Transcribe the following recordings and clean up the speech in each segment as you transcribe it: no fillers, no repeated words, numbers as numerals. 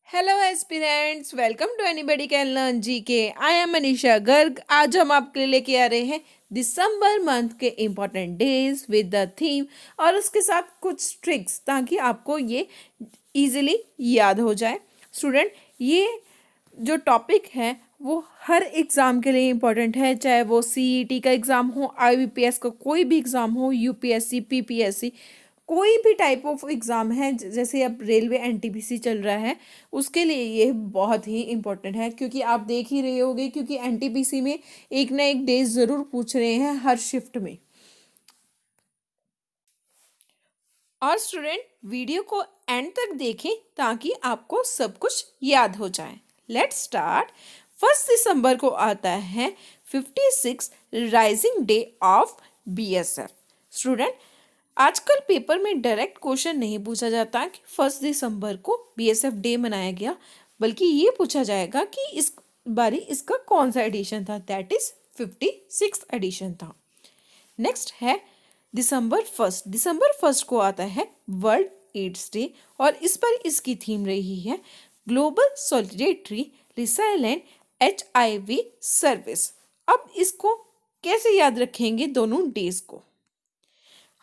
Hello aspirants, welcome to anybody can learn GK. I am Manisha Garg. आज हम आपके लिए लेके आ रहे हैं दिसंबर मंथ के important days with the theme और उसके साथ कुछ ट्रिक्स ताकि आपको ये इजीली याद हो जाए। स्टूडेंट, ये जो टॉपिक है वो हर एग्ज़ाम के लिए इम्पोर्टेंट है, चाहे वो सीईटी का एग्ज़ाम हो, आईबीपीएस का कोई भी एग्ज़ाम हो, यूपीएससी, पीपीएससी, कोई भी टाइप ऑफ एग्ज़ाम है। जैसे अब रेलवे एनटीपीसी चल रहा है, उसके लिए ये बहुत ही इम्पोर्टेंट है, क्योंकि आप देख ही रहे होगे क्योंकि एनटीपीसी में एक ना एक डेज ज़रूर पूछ रहे हैं हर शिफ्ट में। और स्टूडेंट, वीडियो को एंड तक देखें ताकि आपको सब कुछ याद हो जाए। Let's start. 1 दिसंबर को आता है 56 rising day of BSF. Student, आजकल पेपर में डायरेक्ट क्वेश्चन नहीं पूछा जाता कि 1 दिसंबर को बीएसएफ डे मनाया गया, बल्कि ये पूछा जाएगा कि इस बारी इसका कौन सा एडिशन था। दैट इज 56 एडिशन था। नेक्स्ट है दिसंबर 1 को आता है वर्ल्ड एड्स डे और इस पर इसकी थीम रही है global solidarity resilient HIV service. अब इसको कैसे याद रखेंगे दोनों डेज को?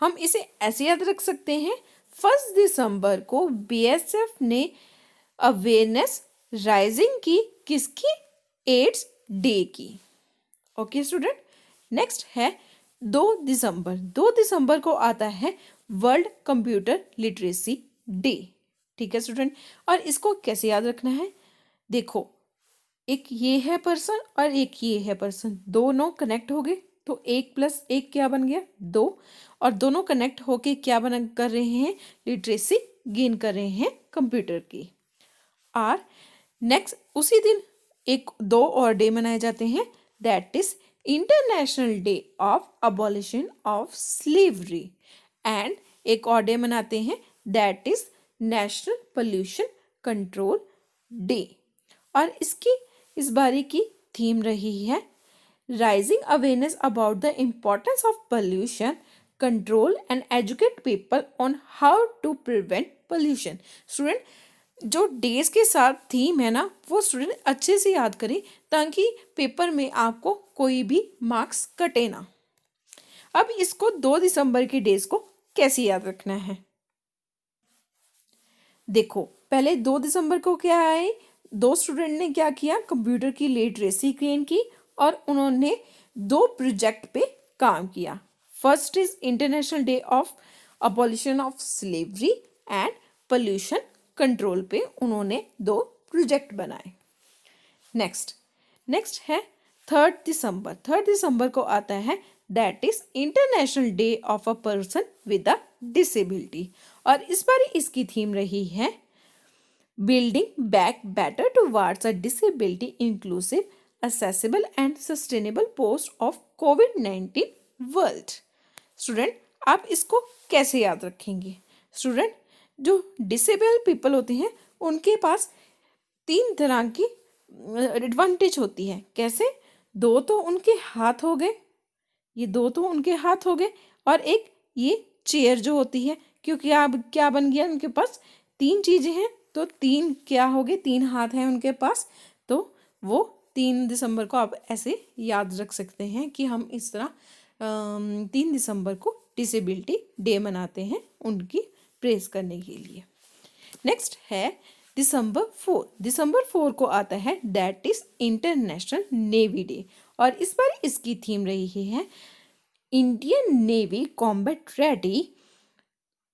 हम इसे ऐसे याद रख सकते हैं। 1 दिसंबर को बीएसएफ ने अवेयरनेस राइजिंग की, किसकी? एड्स डे की। Okay student. नेक्स्ट है 2 दिसंबर को आता है वर्ल्ड कंप्यूटर लिटरेसी डे। ठीक है स्टूडेंट, और इसको कैसे याद रखना है? देखो, एक ये है पर्सन और एक ये है पर्सन, दोनों कनेक्ट हो गए तो 1+1 क्या बन गया? 2। और दोनों कनेक्ट होके क्या बन कर रहे हैं? लिटरेसी गेन कर रहे हैं कंप्यूटर की। और नेक्स्ट उसी दिन एक दो और डे मनाए जाते हैं, that is international day of abolition of slavery. And एक और डे मनाते हैं, that is national pollution control day. और इसकी इस बारी की थीम रही है rising awareness about the importance of pollution control and educate people on how to prevent pollution. Student, जो डेज के साथ थीम है ना, वो स्टूडेंट अच्छे से याद करें ताकि पेपर में आपको कोई भी मार्क्स कटे ना। अब इसको 2 दिसंबर के डेज को कैसे याद रखना है? देखो, पहले 2 दिसंबर को क्या आए, दो स्टूडेंट ने क्या किया, कंप्यूटर की लिटरेसी गेन की और उन्होंने 2 प्रोजेक्ट पे काम किया। First is international day of abolition of slavery and pollution control पे उन्होंने 2 प्रोजेक्ट बनाए। नेक्स्ट है 3 दिसंबर को आता है, that is international day of a person with a disability. और इस बार इसकी थीम रही है building back better towards a disability inclusive accessible and sustainable post of COVID-19 world. Student, आप इसको कैसे याद रखेंगे? स्टूडेंट, जो डिसेबल पीपल होते हैं उनके पास 3 तरह की एडवांटेज होती है। कैसे? 2 तो उनके हाथ हो गए, ये 2 तो उनके हाथ हो गए, और एक ये चेयर जो होती है, क्योंकि अब क्या बन गया, उनके पास 3 चीज़ें हैं तो 3 क्या हो गए, 3 हाथ हैं उनके पास। तो वो 3 दिसंबर को आप ऐसे याद रख सकते हैं कि हम इस तरह 3 दिसंबर को डिसेबिलिटी डे मनाते हैं उनकी प्रेज करने के लिए। नेक्स्ट है दिसंबर 4 को आता है, that is international navy day. और इस बार इसकी थीम रही है Indian navy combat ready,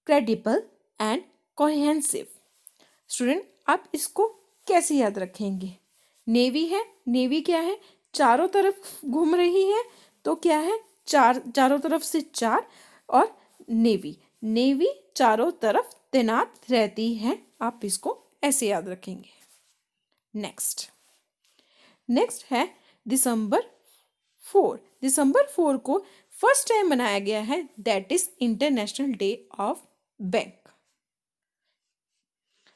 credible and cohesive. Student, आप इसको कैसे याद रखेंगे? नेवी है, नेवी क्या है, चारों तरफ घूम रही है, तो क्या है, चारों तरफ से 4, और नेवी नेवी चारों तरफ तैनात रहती है। आप इसको ऐसे याद रखेंगे। नेक्स्ट है दिसंबर 4 को फर्स्ट टाइम मनाया गया है, that is international day of bank.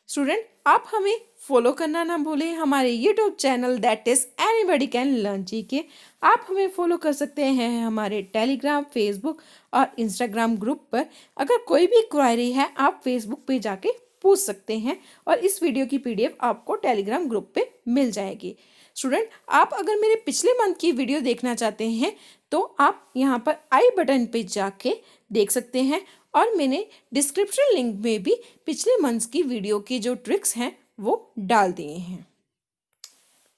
Student, आप हमें फॉलो करना ना भूलें हमारे YouTube channel that is anybody can learn GK. आप हमें फॉलो कर सकते हैं हमारे टेलीग्राम, फेसबुक और इंस्टाग्राम ग्रुप पर। अगर कोई भी क्वेरी है आप फेसबुक पे जाके पूछ सकते हैं और इस वीडियो की पीडीएफ आपको टेलीग्राम ग्रुप पे मिल जाएगी। स्टूडेंट, आप अगर मेरे पिछले मंथ की वीडियो देखना चाहते हैं तो आप यहाँ पर आई बटन पे जाके देख सकते हैं और मैंने डिस्क्रिप्शन लिंक में भी पिछले मंथ की वीडियो की जो ट्रिक्स हैं वो डाल दिए हैं।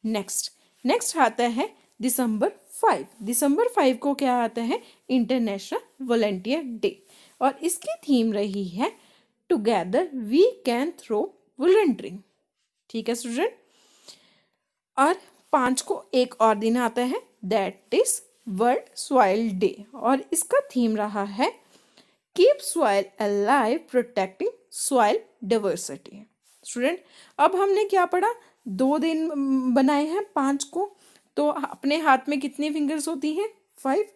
नेक्स्ट आता है दिसंबर 5। दिसंबर 5 को क्या आता है? इंटरनेशनल वॉलंटियर डे, और इसकी थीम रही है together we can through volunteering. ठीक है स्टूडेंट। और 5 को एक और दिन आता है, that is world soil day, और इसका थीम रहा है keep soil alive protecting soil diversity. Student, अब हमने क्या पढ़ा? 2 दिन बनाए हैं 5 को, तो अपने हाथ में कितनी फिंगर्स होती हैं? 5।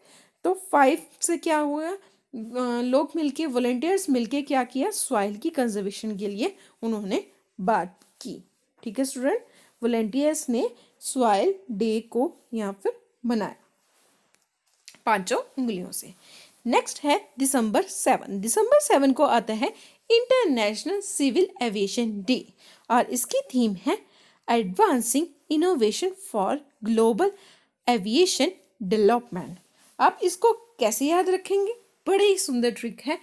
तो 5 से क्या हुआ? लोग मिलके, वॉलंटियर्स मिलके क्या किया? सॉइल की कंजर्वेशन के लिए उन्होंने बात की। ठीक है स्टूडेंट, वॉलंटियर्स ने सॉइल डे को यहाँ पर मनाया 5 उंगलियों से। नेक्स्ट है दिसंबर 7। दिसंबर 7 को आता है इंटरनेशनल सिविल एविएशन डे, और इसकी थीम है advancing innovation for global aviation development. आप इसको कैसे याद रखेंगे? बड़े ही सुंदर ट्रिक है।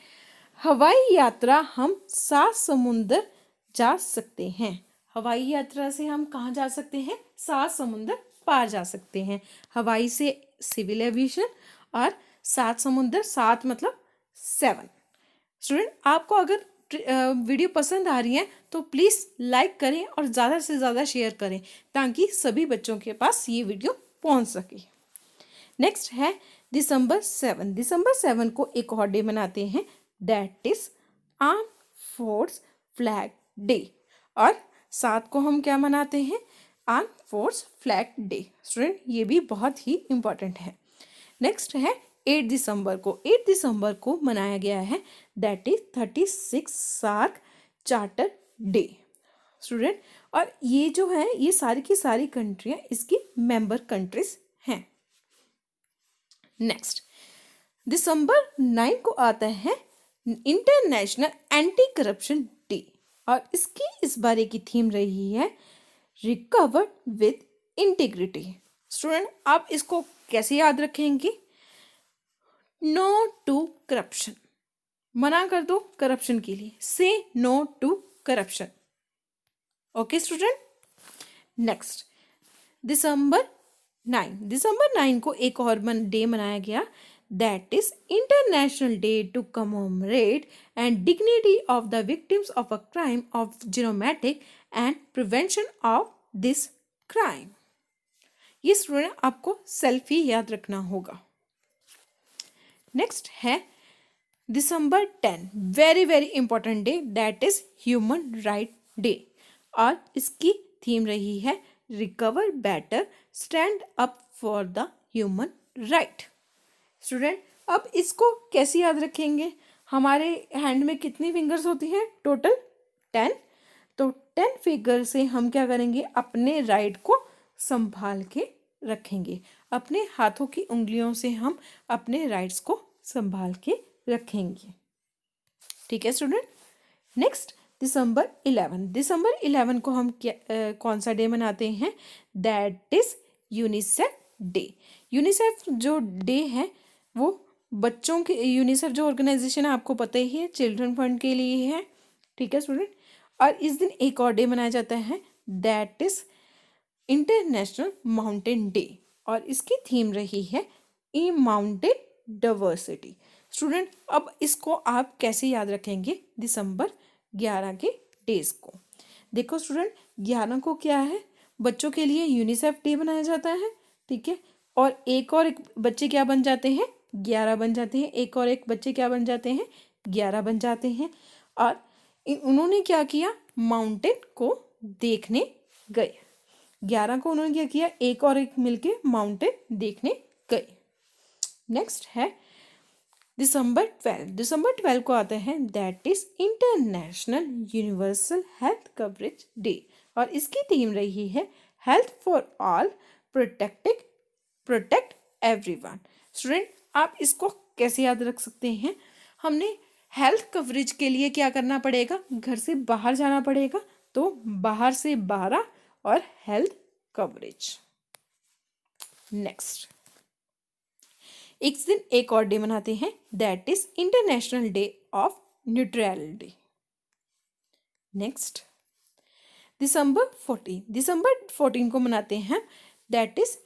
हवाई यात्रा हम 7 समुंदर जा सकते हैं। हवाई यात्रा से हम कहाँ जा सकते हैं? 7 समुंदर पार जा सकते हैं। हवाई से सिविल एविएशन, और 7 समुंदर, 7 मतलब 7। स्टूडेंट, आपको अगर वीडियो पसंद आ रही है तो प्लीज़ लाइक करें और ज़्यादा से ज़्यादा शेयर करें ताकि सभी बच्चों के पास ये वीडियो पहुंच सके। नेक्स्ट है दिसंबर 7। दिसंबर 7 को एक और डे मनाते हैं, that is arm force flag day, और 7 को हम क्या मनाते हैं? Arm force flag day. Student, ये भी बहुत ही इम्पोर्टेंट है। नेक्स्ट है 8 दिसंबर को। 8 दिसंबर को मनाया गया है, that is 36 SAARC charter day. Student, और ये जो है, ये सारी की सारी कंट्रियां इसकी मेंबर कंट्रीज हैं। नेक्स्ट दिसंबर 9 को आता है इंटरनेशनल एंटी करप्शन डे, और इसकी इस बारे की थीम रही है रिकवर विद इंटीग्रिटी। स्टूडेंट, आप इसको कैसे याद रखेंगे? नो टू करप्शन, मना कर दो करप्शन के लिए, say no to corruption. Okay student. Next December 9। दिसंबर 9 को एक और डे मनाया गया, that is international day to commemorate and dignity of the victims of a crime of genomatic and prevention of this crime. ये student आपको self ही याद रखना होगा। नेक्स्ट है दिसंबर 10, very very important day, that is human right day, और इसकी थीम रही है recover better stand up for the human right. Student, अब इसको कैसे याद रखेंगे? हमारे हैंड में कितनी फिंगर्स होती हैं? टोटल 10। तो 10 फिंगर से हम क्या करेंगे? अपने राइट को संभाल के रखेंगे। अपने हाथों की उंगलियों से हम अपने राइट्स को संभाल के रखेंगे। ठीक है स्टूडेंट। नेक्स्ट दिसंबर 11। दिसंबर 11 को हम कौन सा डे मनाते हैं? That is UNICEF day. UNICEF जो डे है वो बच्चों के, यूनिसेफ जो ऑर्गेनाइजेशन है आपको पता ही है, चिल्ड्रन फंड के लिए है। ठीक है स्टूडेंट। और इस दिन एक और डे मनाया जाता है, that is international mountain day, और इसकी थीम रही है ई माउंटेन डाइवर्सिटी। स्टूडेंट, अब इसको आप कैसे याद रखेंगे दिसंबर 11 के डेज को? देखो स्टूडेंट, 11 को क्या है? बच्चों के लिए यूनिसेफ डे बनाया जाता है। ठीक है, और एक बच्चे क्या बन जाते हैं? 11 बन जाते हैं। एक बच्चे क्या बन जाते हैं? 11 बन जाते हैं। और उन्होंने क्या किया? माउंटेन को देखने गए। 11 को उन्होंने क्या किया? एक मिलके माउंटेन देखने गए। नेक्स्ट है दिसंबर 12। दिसंबर 12 को आता है, that is international universal health coverage day, और इसकी थीम रही है health for all, protect everyone. Student, आप इसको कैसे याद रख सकते हैं? हमने हेल्थ कवरेज के लिए क्या करना पड़ेगा, घर से बाहर जाना पड़ेगा, तो बाहर से 12 और हेल्थ कवरेज। नेक्स्ट, इस दिन एक और डे मनाते हैं, that is international day of neutrality. Next, दिसंबर 14 को मनाते हैं, that is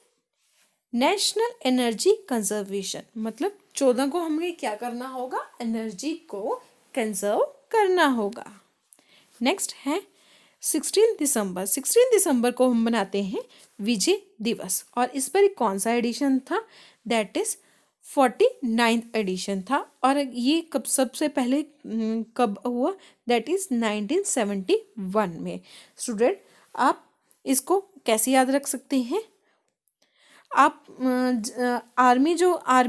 national energy conservation. मतलब 14 को हमें क्या करना होगा, एनर्जी को कंजर्व करना होगा। नेक्स्ट है 16 दिसंबर को हम मनाते हैं विजय दिवस, और इस पर कौन सा एडिशन था, दैट इज 49th एडिशन था। और ये कब सबसे पहले कब हुआ, दैट इज 1971 में। स्टूडेंट, आप इसको कैसे याद रख सकते हैं, आप आर्मी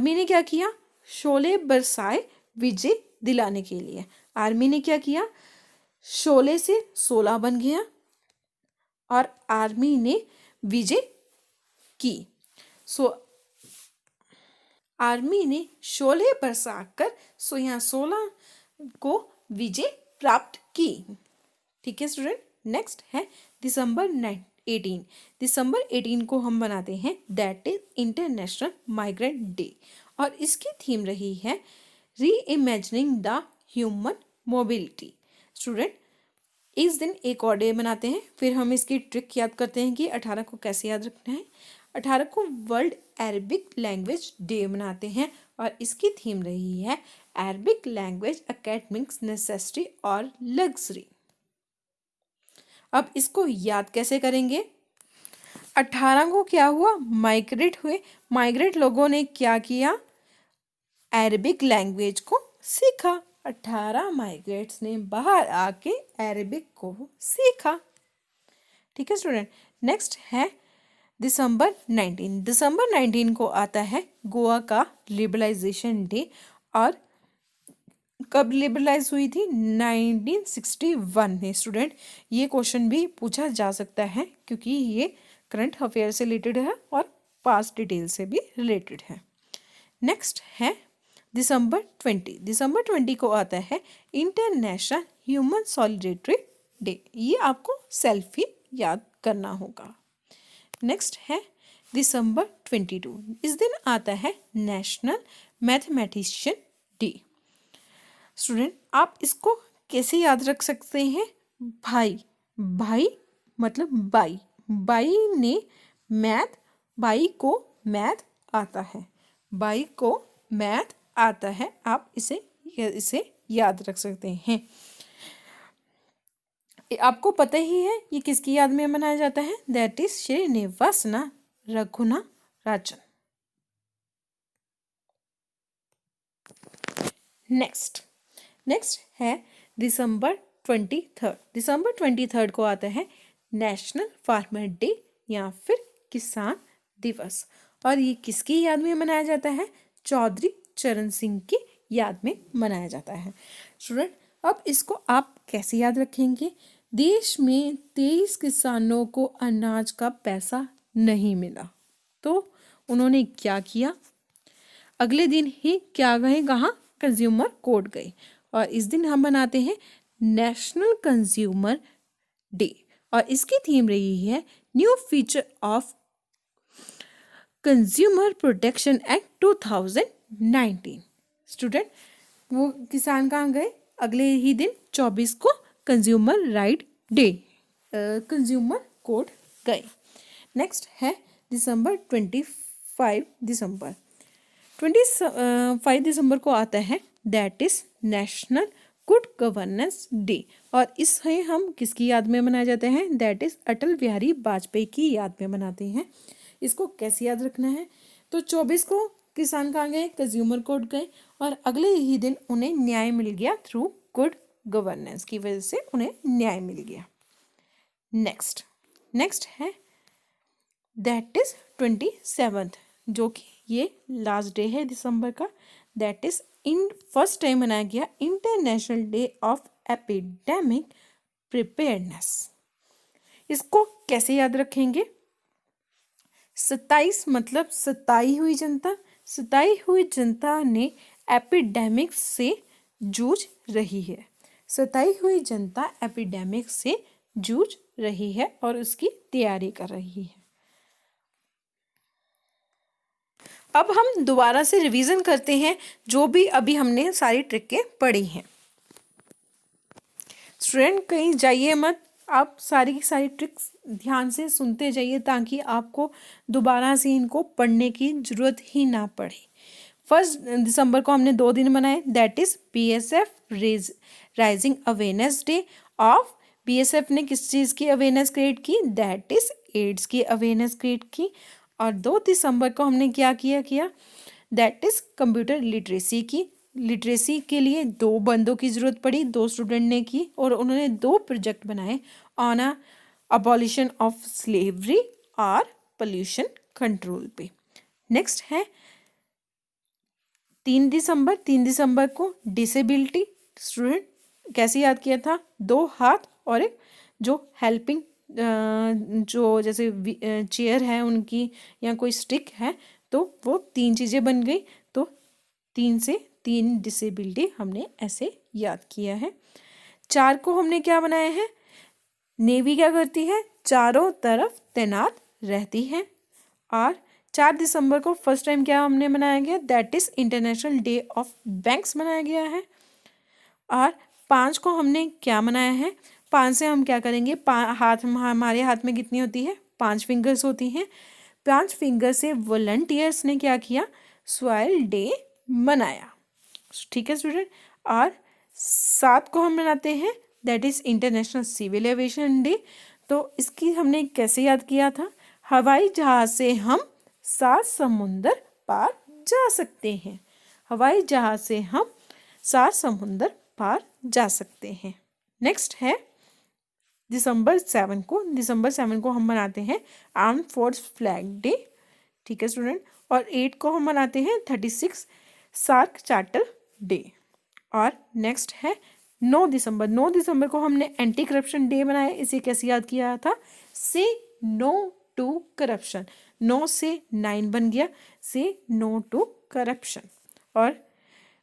ने क्या किया, शोले बरसाए विजय दिलाने के लिए। आर्मी ने क्या किया, शोले से 16 बन गया और आर्मी ने विजय की। आर्मी ने शोले बरसा कर यहाँ 16 को विजय प्राप्त की। ठीक है स्टूडेंट। नेक्स्ट है दिसंबर 18 को हम बनाते हैं, that is international migrant day, और इसकी थीम रही है री imagining the human mobility. Student, इस दिन एक और डे मनाते हैं, फिर हम इसकी ट्रिक याद करते हैं कि 18 को कैसे याद रखना है। 18 को वर्ल्ड अरबिक लैंग्वेज डे मनाते हैं, और इसकी थीम रही है अरबिक लैंग्वेज एकेडमिक्स नेसेसिटी और लग्जरी। अब इसको याद कैसे करेंगे, 18 को क्या हुआ, माइग्रेट हुए। माइग्रेट लोगों ने क्या किया, अरबिक लैंग्वेज को सीखा। 18 माइग्रेट्स ने बाहर आके अरबिक को सीखा। ठीक है स्टूडेंट। नेक्स्ट है दिसंबर 19 को आता है गोवा का लिबरलाइजेशन डे, और कब लिबरलाइज हुई थी, 1961 में। स्टूडेंट, ये क्वेश्चन भी पूछा जा सकता है क्योंकि ये करंट अफेयर से रिलेटेड है और पास्ट डिटेल से भी रिलेटेड है। नेक्स्ट है दिसंबर 20 को आता है इंटरनेशनल ह्यूमन सॉलिडेरिटी डे। ये आपको सेल्फ ही याद करना होगा। नेक्स्ट है दिसंबर 22, इस दिन आता है नेशनल मैथमेटिशियन डे। स्टूडेंट, आप इसको कैसे याद रख सकते हैं, भाई मतलब बाई को मैथ आता है, आप इसे याद रख सकते हैं। आपको पता ही है ये किसकी याद में मनाया जाता है, दैट इज श्रीनिवास रघुनाथराजन। नेक्स्ट है दिसंबर 23 को आता है नेशनल फार्मर डे या फिर किसान दिवस, और ये किसकी याद में मनाया जाता है, चौधरी चरण सिंह की याद में मनाया जाता है। स्टूडेंट, अब इसको आप कैसे याद रखेंगे, देश में 23 किसानों को अनाज का पैसा नहीं मिला, तो उन्होंने क्या किया, अगले दिन ही क्या गए, कहाँ, कंज्यूमर कोर्ट गए, और इस दिन हम मनाते हैं नेशनल कंज्यूमर डे, और इसकी थीम रही है new feature of consumer protection act 2019। Student, वो किसान कहाँ गए, अगले ही दिन 24 को consumer right day consumer court गए। नेक्स्ट है दिसंबर 25 दिसंबर को आता है that is national good governance day, और इसे हम किसकी याद में मनाए जाते हैं, दैट इज अटल बिहारी वाजपेयी की याद में मनाते हैं। इसको कैसे याद रखना है, तो 24 को किसान कहाँ गए, कंज्यूमर कोर्ट गए, और अगले ही दिन उन्हें न्याय मिल गया थ्रू गुड गवर्नेंस की वजह से उन्हें न्याय मिल गया। नेक्स्ट है दैट इज 27, जो कि ये लास्ट डे है दिसंबर का, दैट इज फर्स्ट टाइम मनाया गया international day of epidemic preparedness. इसको कैसे याद रखेंगे, 27 मतलब सताई हुई जनता ने एपिडेमिक से जूझ रही है। सताई हुई जनता एपिडेमिक से जूझ रही है और उसकी तैयारी कर रही है। अब हम दोबारा से रिवीजन करते हैं जो भी अभी हमने सारी ट्रिकें पढ़ी हैं। स्टूडेंट कहीं जाइए मत, आप सारी की सारी ट्रिक्स ध्यान से सुनते जाइए ताकि आपको दोबारा से इनको पढ़ने की जरूरत ही ना पड़े। 1 दिसंबर को हमने 2 दिन मनाए, that is BSF rising awareness day of. BSF ने किस चीज़ की अवेयरनेस क्रिएट की, दैट इज एड्स की अवेयरनेस क्रिएट की। और 2 दिसंबर को हमने क्या किया दैट इज कंप्यूटर लिटरेसी की। लिटरेसी के लिए 2 बंदों की ज़रूरत पड़ी, 2 स्टूडेंट ने की और उन्होंने 2 प्रोजेक्ट बनाए ऑन अबॉलिशन ऑफ स्लेवरी और पोल्यूशन कंट्रोल पे। नेक्स्ट है 3 दिसंबर को डिसेबिलिटी। स्टूडेंट कैसे याद किया था, 2 हाथ और एक जो हेल्पिंग जो जैसे चेयर है उनकी या कोई स्टिक है, तो वो 3 चीज़ें बन गई, तो 3 से 3 डिसेबिलिटी हमने ऐसे याद किया है। 4 को हमने क्या बनाया है, नेवी क्या करती है, चारों तरफ तैनात रहती है। और 4 दिसंबर को फर्स्ट टाइम क्या हमने मनाया गया, that is international day of banks मनाया गया है। और 5 को हमने क्या मनाया है, 5 से हम क्या करेंगे, हमारे हाथ में कितनी होती है, 5 फिंगर्स होती हैं। 5 फिंगर से वॉलंटियर्स ने क्या किया, सॉइल डे मनाया। ठीक है स्टूडेंट। और 7 को हम मनाते हैं, that is international civil aviation day. तो इसकी हमने कैसे याद किया था, हवाई जहाज से हम 7 समुंदर पार जा सकते हैं। हवाई जहाज से हम 7 समुंदर पार जा सकते हैं। नेक्स्ट है दिसंबर 7 को हम मनाते हैं आर्म फोर्स फ्लैग डे। ठीक है स्टूडेंट। और 8 को हम मनाते हैं 36 सार्क चार्टर डे। और नेक्स्ट है 9 दिसंबर को हमने एंटी करप्शन डे मनाया। इसे कैसे याद किया था, से नो टू करप्शन, 9 से 9 बन गया, से नो टू करप्शन।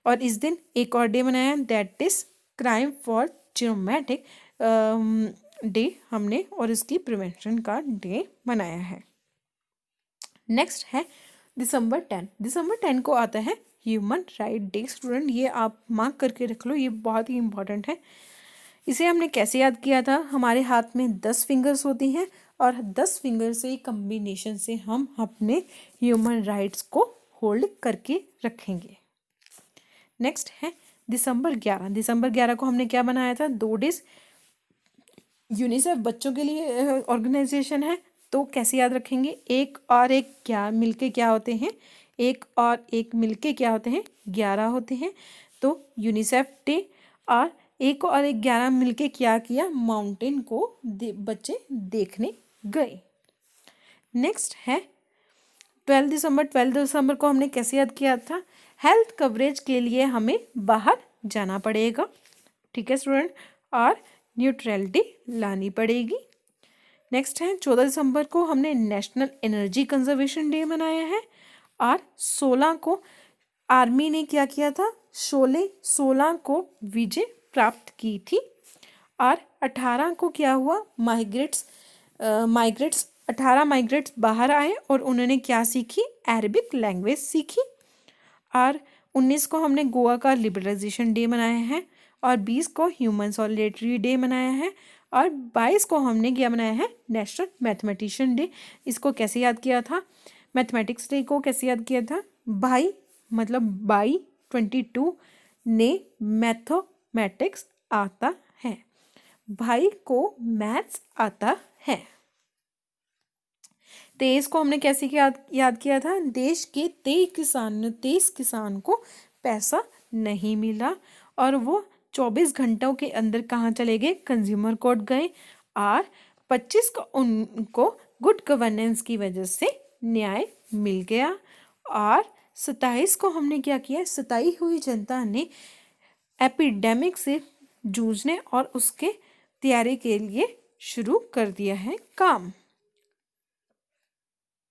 और इस दिन एक और डे मनाया, that is crime for geomatic day हमने, और इसकी प्रिवेंशन का डे मनाया है। नेक्स्ट है दिसंबर 10 को आता है ह्यूमन राइट डे। स्टूडेंट ये आप मार्क करके रख लो, ये बहुत ही इंपॉर्टेंट है। इसे हमने कैसे याद किया था, हमारे हाथ में 10 फिंगर्स होती हैं और 10 फिंगर से कम्बिनेशन से हम अपने ह्यूमन राइट्स को होल्ड करके रखेंगे। नेक्स्ट है दिसंबर 11 को हमने क्या बनाया था, 2 डेज यूनिसेफ बच्चों के लिए ऑर्गेनाइजेशन है, तो कैसे याद रखेंगे, एक और एक क्या मिलके क्या होते हैं, एक और एक मिलके क्या होते हैं, 11 होते हैं। तो यूनिसेफ डे। और एक और एक 11 मिलके क्या किया, माउंटेन को बच्चे देखने गए। नेक्स्ट है 12 दिसंबर को हमने कैसे याद किया था, हेल्थ कवरेज के लिए हमें बाहर जाना पड़ेगा। ठीक है स्टूडेंट। और न्यूट्रलिटी लानी पड़ेगी। नेक्स्ट है 14 दिसंबर को हमने नेशनल एनर्जी कंजर्वेशन डे मनाया है। और 16 को आर्मी ने क्या किया था, 16 को विजय प्राप्त की थी। और 18 को क्या हुआ, माइग्रेट्स 18 माइग्रेट्स बाहर आए और उन्होंने क्या सीखी, अरबिक लैंग्वेज सीखी। और 19 को हमने गोवा का लिबरलाइजेशन डे मनाया है। और 20 को ह्यूमन सॉलिडेरिटी डे मनाया है। और 22 को हमने क्या मनाया है, नेशनल मैथमेटिशियन डे। इसको कैसे याद किया था, मैथमेटिक्स डे को कैसे याद किया था, बाई 22 ने मैथमेटिक्स आता है, भाई को मैथ्स आता है। 23 को हमने कैसे याद किया था, देश के 23 किसान को पैसा नहीं मिला और वो 24 घंटों के अंदर कहाँ चले गए, कंज्यूमर कोर्ट गए। और 25 को उनको गुड गवर्नेंस की वजह से न्याय मिल गया। और 27 को हमने क्या किया, सताई हुई जनता ने एपिडेमिक से जूझने और उसके तैयारी के लिए शुरू कर दिया है काम।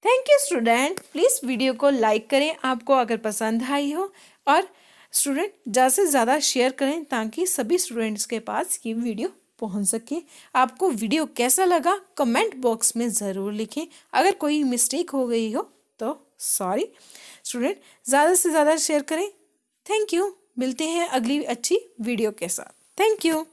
Thank you student. Please video को लाइक करें आपको अगर पसंद आई हो, और स्टूडेंट ज़्यादा से ज़्यादा शेयर करें ताकि सभी स्टूडेंट्स के पास ये वीडियो पहुंच सके। आपको वीडियो कैसा लगा कमेंट बॉक्स में ज़रूर लिखें। अगर कोई मिस्टेक हो गई हो तो सॉरी। स्टूडेंट ज़्यादा से ज़्यादा शेयर करें। Thank you. मिलते हैं अगली अच्छी वीडियो के साथ। Thank you.